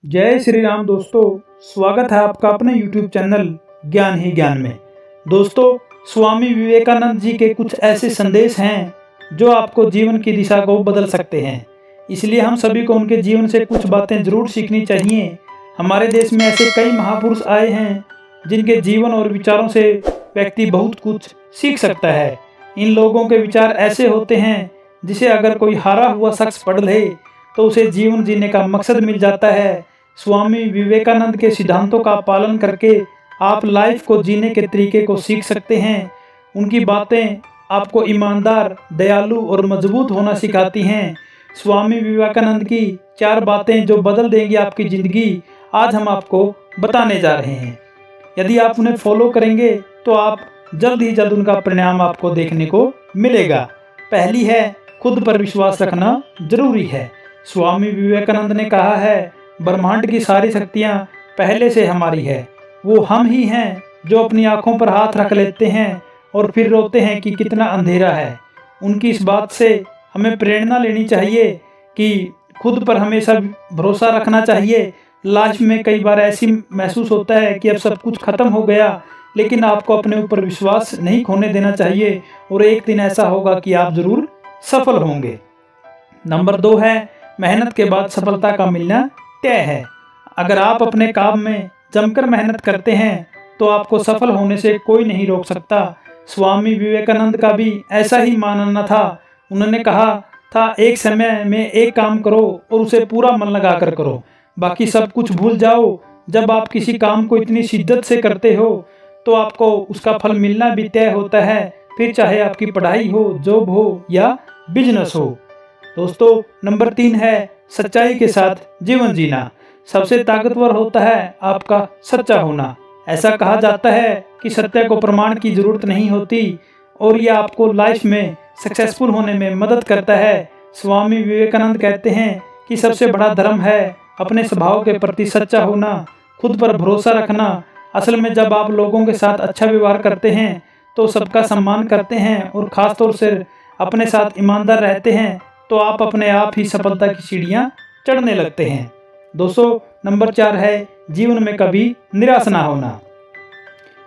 जय श्री राम दोस्तों, स्वागत है आपका अपने YouTube चैनल ज्ञान ही ज्ञान में। दोस्तों, स्वामी विवेकानंद जी के कुछ ऐसे संदेश हैं जो आपको जीवन की दिशा को बदल सकते हैं। इसलिए हम सभी को उनके जीवन से कुछ बातें जरूर सीखनी चाहिए। हमारे देश में ऐसे कई महापुरुष आए हैं जिनके जीवन और विचारों से व्यक्ति बहुत कुछ सीख सकता है। इन लोगों के विचार ऐसे होते हैं जिसे अगर कोई हारा हुआ शख्स पढ़ ले तो उसे जीवन जीने का मकसद मिल जाता है। स्वामी विवेकानंद के सिद्धांतों का पालन करके आप लाइफ को जीने के तरीके को सीख सकते हैं। उनकी बातें आपको ईमानदार, दयालु और मजबूत होना सिखाती हैं। स्वामी विवेकानंद की 4 बातें जो बदल देंगी आपकी ज़िंदगी, आज हम आपको बताने जा रहे हैं। यदि आप उन्हें फॉलो करेंगे तो आप जल्द ही जल्द उनका परिणाम आपको देखने को मिलेगा। पहली है, खुद पर विश्वास रखना जरूरी है। स्वामी विवेकानंद ने कहा है, ब्रह्मांड की सारी शक्तियाँ पहले से हमारी है। वो हम ही हैं जो अपनी आंखों पर हाथ रख लेते हैं और फिर रोते हैं कि कितना अंधेरा है। उनकी इस बात से हमें प्रेरणा लेनी चाहिए कि खुद पर हमेशा भरोसा रखना चाहिए। लाइफ में कई बार ऐसी महसूस होता है कि अब सब कुछ खत्म हो गया, लेकिन आपको अपने ऊपर विश्वास नहीं खोने देना चाहिए और एक दिन ऐसा होगा कि आप जरूर सफल होंगे। नंबर 2 है, मेहनत के बाद सफलता का मिलना तय है। अगर आप अपने काम में जमकर मेहनत करते हैं तो आपको सफल होने से कोई नहीं रोक सकता। स्वामी विवेकानंद का भी ऐसा ही मानना था। उन्होंने कहा था, एक समय में एक काम करो और उसे पूरा मन लगाकर करो, बाकी सब कुछ भूल जाओ। जब आप किसी काम को इतनी शिद्दत से करते हो तो आपको उसका फल मिलना भी तय होता है, फिर चाहे आपकी पढ़ाई हो, जॉब हो या बिजनेस हो। दोस्तों, नंबर 3 है, सच्चाई के साथ जीवन जीना। सबसे ताकतवर होता है आपका सच्चा होना। ऐसा कहा जाता है कि सत्य को प्रमाण की जरूरत नहीं होती और यह आपको लाइफ में सक्सेसफुल होने में मदद करता है। स्वामी विवेकानंद कहते हैं कि सबसे बड़ा धर्म है अपने स्वभाव के प्रति सच्चा होना, खुद पर भरोसा रखना। असल में जब आप लोगों के साथ अच्छा व्यवहार करते हैं तो सबका सम्मान करते हैं और ख़ासतौर से अपने साथ ईमानदार रहते हैं तो आप अपने आप ही सफलता की सीढ़ियाँ चढ़ने लगते हैं। दोस्तों, नंबर 4 है, जीवन में कभी निराश ना होना।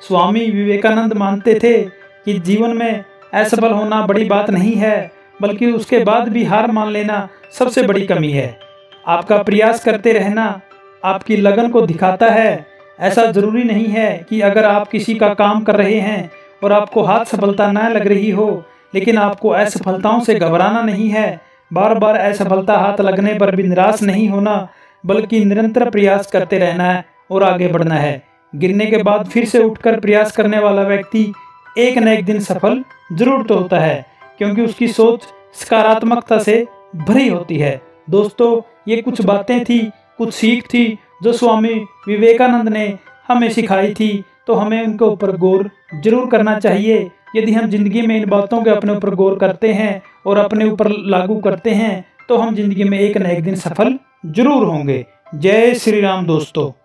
स्वामी विवेकानंद मानते थे कि जीवन में असफल होना बड़ी बात नहीं है, बल्कि उसके बाद भी हार मान लेना सबसे बड़ी कमी है। आपका प्रयास करते रहना आपकी लगन को दिखाता है। ऐसा जरूरी नहीं है कि अगर आप किसी का काम कर रहे हैं और आपको हाथ सफलता न लग रही हो, लेकिन आपको असफलताओं से घबराना नहीं है। बार बार असफलता हाथ लगने पर भी निराश नहीं होना, बल्कि निरंतर प्रयास करते रहना है और आगे बढ़ना है। गिरने के बाद फिर से उठकर प्रयास करने वाला व्यक्ति एक न एक दिन सफल जरूर तो होता है, क्योंकि उसकी सोच सकारात्मकता से भरी होती है। दोस्तों, ये कुछ बातें थी, कुछ सीख थी जो स्वामी विवेकानंद ने हमें सिखाई थी, तो हमें उनके ऊपर गौर जरूर करना चाहिए। यदि हम जिंदगी में इन बातों के अपने ऊपर गौर करते हैं और अपने ऊपर लागू करते हैं तो हम जिंदगी में एक न एक दिन सफल जरूर होंगे। जय श्री राम दोस्तों।